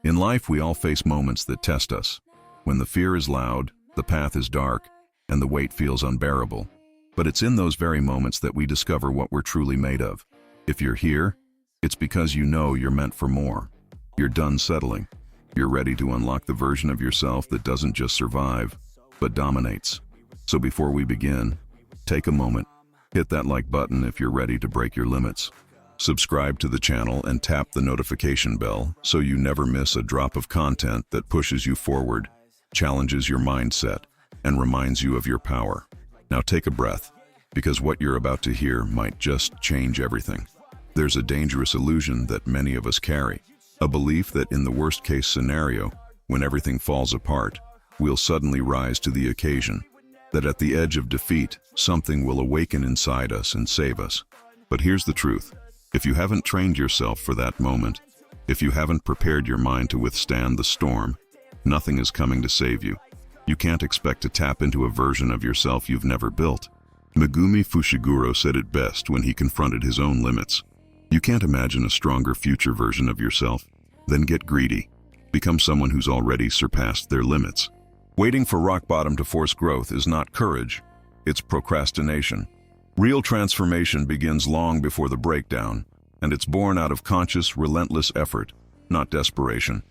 In life, we all face moments that test us. When the fear is loud, the path is dark, and the weight feels unbearable. But it's in those very moments that we discover what we're truly made of. If you're here, it's because you know you're meant for more. You're done settling. You're ready to unlock the version of yourself that doesn't just survive, but dominates. So before we begin, take a moment. Hit that like button if you're ready to break your limits. Subscribe to the channel and tap the notification bell so you never miss a drop of content that pushes you forward, challenges your mindset, and reminds you of your power. Now take a breath, because what you're about to hear might just change everything. There's a dangerous illusion that many of us carry, a belief that in the worst-case scenario, when everything falls apart, we'll suddenly rise to the occasion, that at the edge of defeat, something will awaken inside us and save us. But here's the truth. If you haven't trained yourself for that moment, if you haven't prepared your mind to withstand the storm, nothing is coming to save you. You can't expect to tap into a version of yourself you've never built. Megumi Fushiguro said it best when he confronted his own limits. You can't imagine a stronger future version of yourself. Then get greedy. Become someone who's already surpassed their limits. Waiting for rock bottom to force growth is not courage, it's procrastination. Real transformation begins long before the breakdown, and it's born out of conscious, relentless effort, not desperation.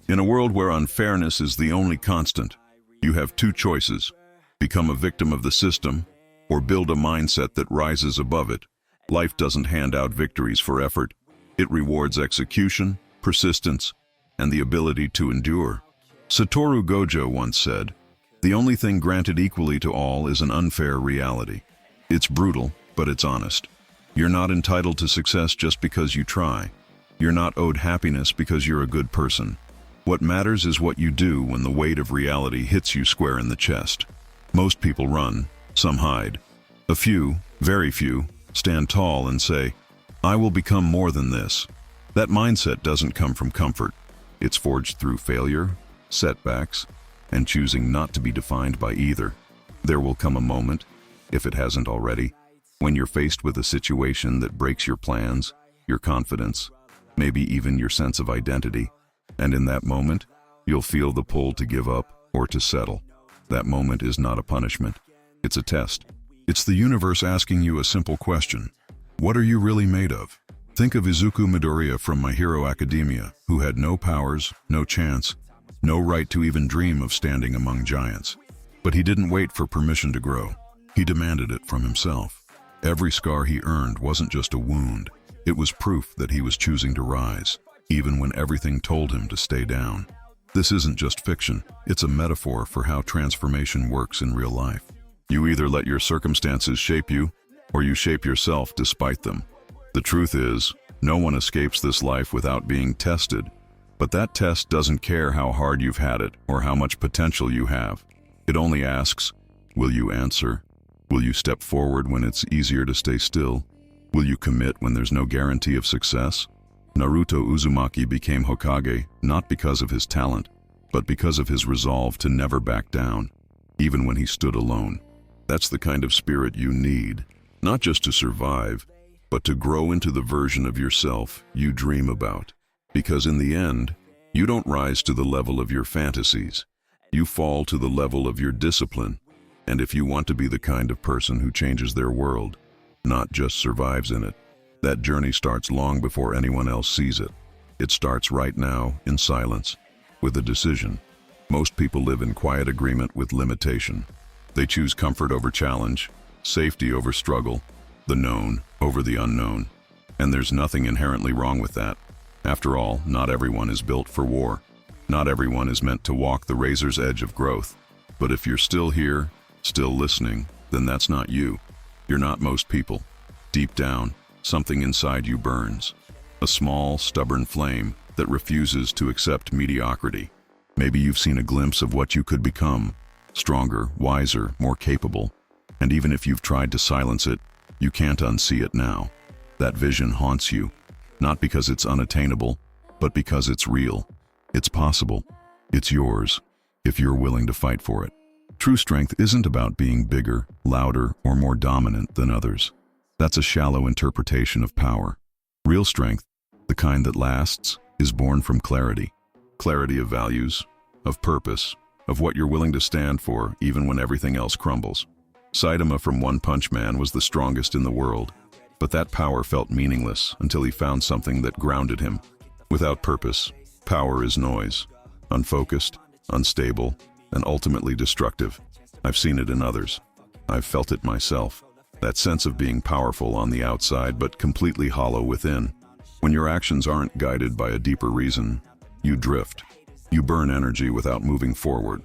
In a world where unfairness is the only constant, you have two choices: become a victim of the system, or build a mindset that rises above it. Life doesn't hand out victories for effort. It rewards execution, persistence, and the ability to endure. Satoru Gojo once said, "The only thing granted equally to all is an unfair reality." It's brutal, but it's honest. You're not entitled to success just because you try. You're not owed happiness because you're a good person. What matters is what you do when the weight of reality hits you square in the chest. Most people run, some hide. A few, very few, stand tall and say, "I will become more than this." That mindset doesn't come from comfort. It's forged through failure, setbacks, and choosing not to be defined by either. There will come a moment, if it hasn't already, when you're faced with a situation that breaks your plans, your confidence, maybe even your sense of identity. And in that moment, you'll feel the pull to give up or to settle. That moment is not a punishment. It's a test. It's the universe asking you a simple question. What are you really made of? Think of Izuku Midoriya from My Hero Academia, who had no powers, no chance, no right to even dream of standing among giants. But he didn't wait for permission to grow. He demanded it from himself. Every scar he earned wasn't just a wound. It was proof that he was choosing to rise, even when everything told him to stay down. This isn't just fiction. It's a metaphor for how transformation works in real life. You either let your circumstances shape you, or you shape yourself despite them. The truth is, no one escapes this life without being tested. But that test doesn't care how hard you've had it or how much potential you have. It only asks, will you answer? Will you step forward when it's easier to stay still? Will you commit when there's no guarantee of success? Naruto Uzumaki became Hokage not because of his talent, but because of his resolve to never back down, even when he stood alone. That's the kind of spirit you need, not just to survive, but to grow into the version of yourself you dream about. Because in the end, you don't rise to the level of your fantasies. You fall to the level of your discipline. And if you want to be the kind of person who changes their world, not just survives in it, that journey starts long before anyone else sees it. It starts right now, in silence, with a decision. Most people live in quiet agreement with limitation. They choose comfort over challenge, safety over struggle, the known over the unknown. And there's nothing inherently wrong with that. After all, not everyone is built for war. Not everyone is meant to walk the razor's edge of growth. But if you're still here, still listening, then that's not you. You're not most people. Deep down, something inside you burns. A small, stubborn flame that refuses to accept mediocrity. Maybe you've seen a glimpse of what you could become. Stronger, wiser, more capable. And even if you've tried to silence it, you can't unsee it now. That vision haunts you, not because it's unattainable, but because it's real. It's possible. It's yours, if you're willing to fight for it. True strength isn't about being bigger, louder, or more dominant than others. That's a shallow interpretation of power. Real strength, the kind that lasts, is born from clarity. clarity of values, of purpose, of what you're willing to stand for even when everything else crumbles. Saitama from One Punch Man was the strongest in the world, but that power felt meaningless until he found something that grounded him. Without purpose, power is noise, unfocused, unstable, and ultimately destructive. I've seen it in others. I've felt it myself. That sense of being powerful on the outside but completely hollow within. When your actions aren't guided by a deeper reason, you drift. You burn energy without moving forward.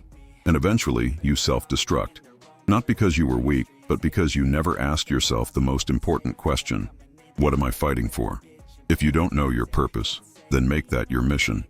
And eventually, you self-destruct. Not because you were weak, but because you never asked yourself the most important question: what am I fighting for? If you don't know your purpose, then make that your mission.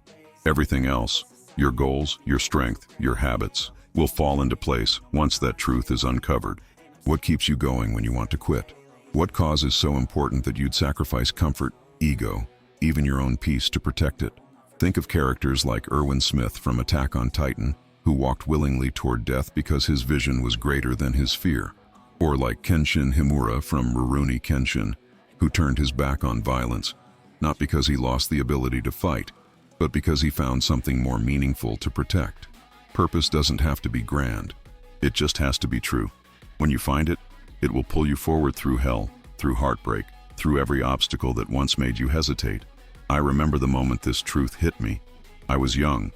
Everything else, your goals, your strength, your habits, will fall into place once that truth is uncovered. What keeps you going when you want to quit? What cause is so important that you'd sacrifice comfort, ego, even your own peace to protect it? Think of characters like Erwin Smith from Attack on Titan, who walked willingly toward death because his vision was greater than his fear. Or like Kenshin Himura from Rurouni Kenshin, who turned his back on violence, not because he lost the ability to fight, but because he found something more meaningful to protect. Purpose doesn't have to be grand. It just has to be true. When you find it, it will pull you forward through hell, through heartbreak, through every obstacle that once made you hesitate. I remember the moment this truth hit me. I was young,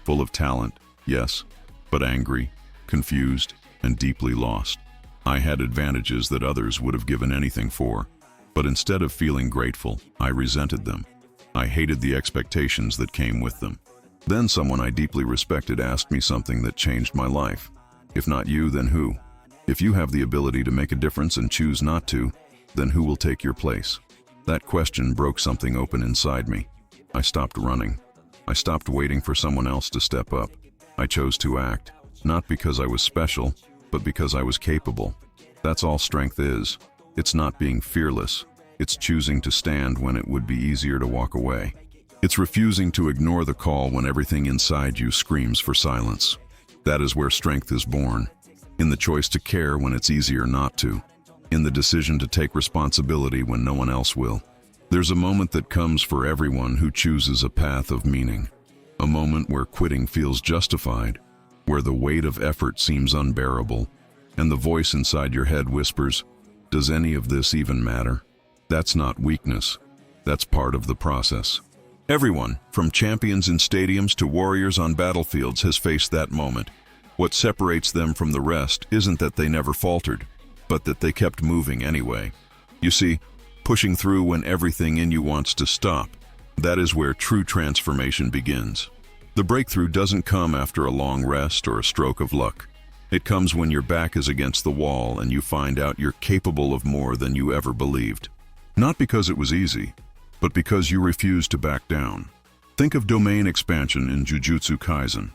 full of talent, yes, but angry, confused, and deeply lost. I had advantages that others would have given anything for, but instead of feeling grateful, I resented them. I hated the expectations that came with them. Then someone I deeply respected asked me something that changed my life. If not you, then who? If you have the ability to make a difference and choose not to, then who will take your place? That question broke something open inside me. I stopped running. I stopped waiting for someone else to step up. I chose to act, not because I was special, but because I was capable. That's all strength is. It's not being fearless. It's choosing to stand when it would be easier to walk away. It's refusing to ignore the call when everything inside you screams for silence. That is where strength is born. In the choice to care when it's easier not to. In the decision to take responsibility when no one else will. There's a moment that comes for everyone who chooses a path of meaning. A moment where quitting feels justified, where the weight of effort seems unbearable, and the voice inside your head whispers, "Does any of this even matter?" That's not weakness. That's part of the process. Everyone, from champions in stadiums to warriors on battlefields, has faced that moment. What separates them from the rest isn't that they never faltered, but that they kept moving anyway. You see, pushing through when everything in you wants to stop, that is where true transformation begins. The breakthrough doesn't come after a long rest or a stroke of luck. It comes when your back is against the wall and you find out you're capable of more than you ever believed. Not because it was easy, but because you refused to back down. Think of domain expansion in Jujutsu Kaisen,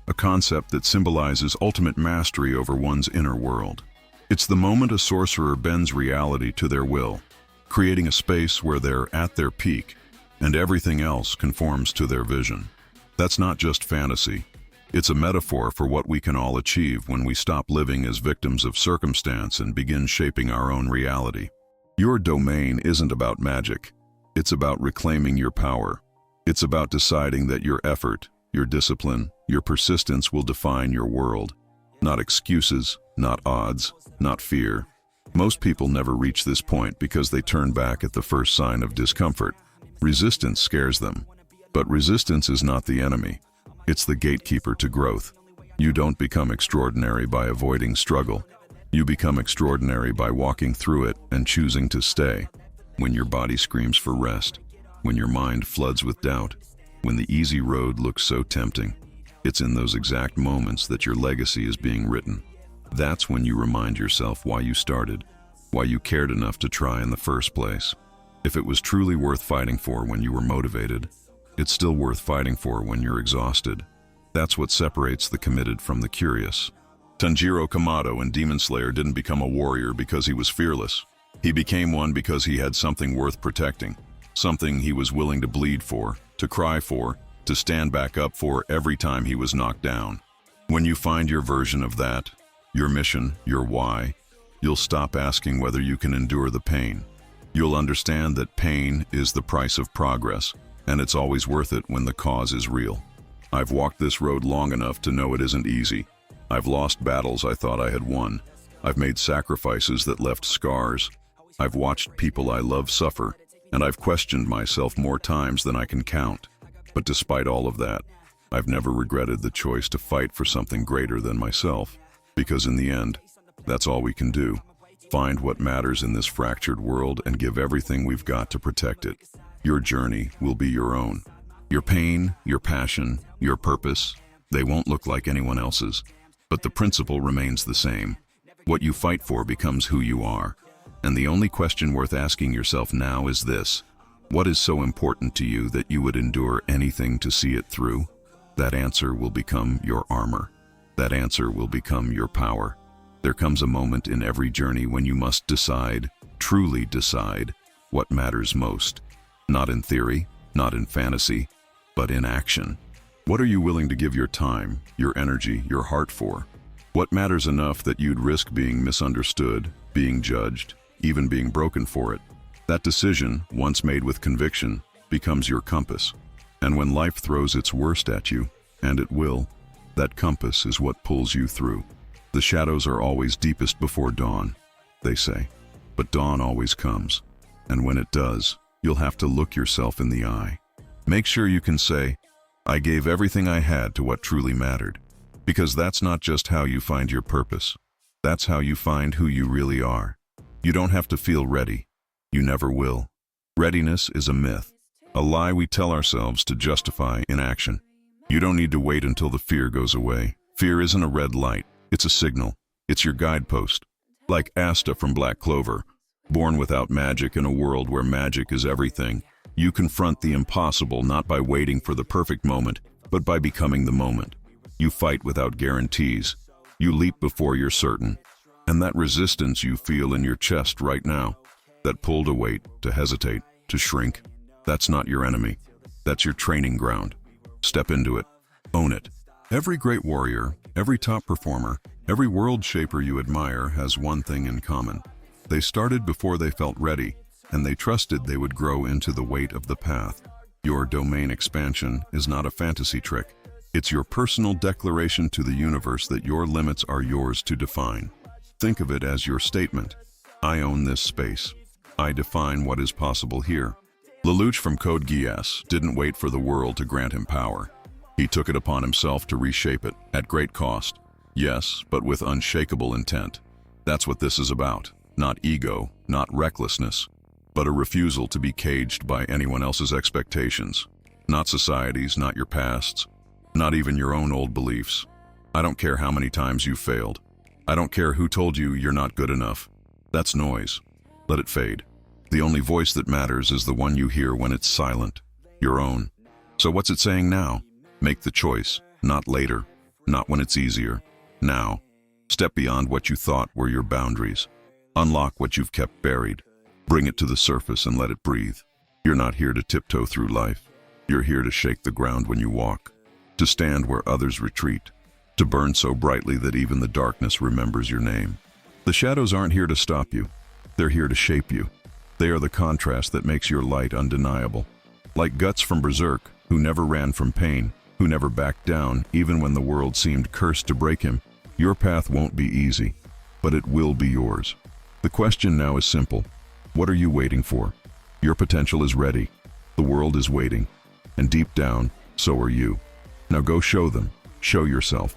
a concept that symbolizes ultimate mastery over one's inner world. It's the moment a sorcerer bends reality to their will, creating a space where they're at their peak, and everything else conforms to their vision. That's not just fantasy. It's a metaphor for what we can all achieve when we stop living as victims of circumstance and begin shaping our own reality. Your domain isn't about magic. It's about reclaiming your power. It's about deciding that your effort, your discipline, your persistence will define your world. Not excuses, not odds, not fear. Most people never reach this point because they turn back at the first sign of discomfort. Resistance scares them. But resistance is not the enemy. It's the gatekeeper to growth. You don't become extraordinary by avoiding struggle. You become extraordinary by walking through it and choosing to stay. When your body screams for rest, when your mind floods with doubt, when the easy road looks so tempting, it's in those exact moments that your legacy is being written. That's when you remind yourself why you started, why you cared enough to try in the first place. If it was truly worth fighting for when you were motivated, it's still worth fighting for when you're exhausted. That's what separates the committed from the curious. Tanjiro Kamado in Demon Slayer didn't become a warrior because he was fearless. He became one because he had something worth protecting, something he was willing to bleed for, to cry for, to stand back up for every time he was knocked down. When you find your version of that, your mission, your why, you'll stop asking whether you can endure the pain. You'll understand that pain is the price of progress, and it's always worth it when the cause is real. I've walked this road long enough to know it isn't easy. I've lost battles I thought I had won. I've made sacrifices that left scars. I've watched people I love suffer, and I've questioned myself more times than I can count. But despite all of that, I've never regretted the choice to fight for something greater than myself, because in the end, that's all we can do. Find what matters in this fractured world and give everything we've got to protect it. Your journey will be your own. Your pain, your passion, your purpose, they won't look like anyone else's, but the principle remains the same. What you fight for becomes who you are. And the only question worth asking yourself now is this: what is so important to you that you would endure anything to see it through? That answer will become your armor. That answer will become your power. There comes a moment in every journey when you must decide, truly decide, what matters most. Not in theory, not in fantasy, but in action. What are you willing to give your time, your energy, your heart for? What matters enough that you'd risk being misunderstood, being judged, even being broken for it? That decision, once made with conviction, becomes your compass. And when life throws its worst at you, and it will, that compass is what pulls you through. The shadows are always deepest before dawn, they say, but dawn always comes. And when it does, you'll have to look yourself in the eye. Make sure you can say, I gave everything I had to what truly mattered. Because that's not just how you find your purpose. That's how you find who you really are. You don't have to feel ready. You never will. Readiness is a myth, a lie we tell ourselves to justify inaction. You don't need to wait until the fear goes away. Fear isn't a red light. It's a signal. It's your guidepost. Like Asta from Black Clover, born without magic in a world where magic is everything, you confront the impossible not by waiting for the perfect moment, but by becoming the moment. You fight without guarantees. You leap before you're certain. And that resistance you feel in your chest right now, that pull to wait, to hesitate, to shrink, that's not your enemy. That's your training ground. Step into it. Own it. Every great warrior, every top performer, every world shaper you admire has one thing in common. They started before they felt ready, and they trusted they would grow into the weight of the path. Your domain expansion is not a fantasy trick. It's your personal declaration to the universe that your limits are yours to define. Think of it as your statement. I own this space. I define what is possible here. Lelouch from Code Geass didn't wait for the world to grant him power. He took it upon himself to reshape it, at great cost. Yes, but with unshakable intent. That's what this is about. Not ego, not recklessness, but a refusal to be caged by anyone else's expectations. Not society's, not your past's, not even your own old beliefs. I don't care how many times you've failed. I don't care who told you you're not good enough. That's noise. Let it fade. The only voice that matters is the one you hear when it's silent, your own. So what's it saying now? Make the choice, not later, not when it's easier. Now, step beyond what you thought were your boundaries. Unlock what you've kept buried. Bring it to the surface and let it breathe. You're not here to tiptoe through life. You're here to shake the ground when you walk, to stand where others retreat, to burn so brightly that even the darkness remembers your name. The shadows aren't here to stop you. They're here to shape you. They are the contrast that makes your light undeniable. Like Guts from Berserk, who never ran from pain, who never backed down even when the world seemed cursed to break him, your path won't be easy, but it will be yours. The question now is simple. What are you waiting for? Your potential is ready. The world is waiting. And deep down, so are you. Now go show them. Show yourself.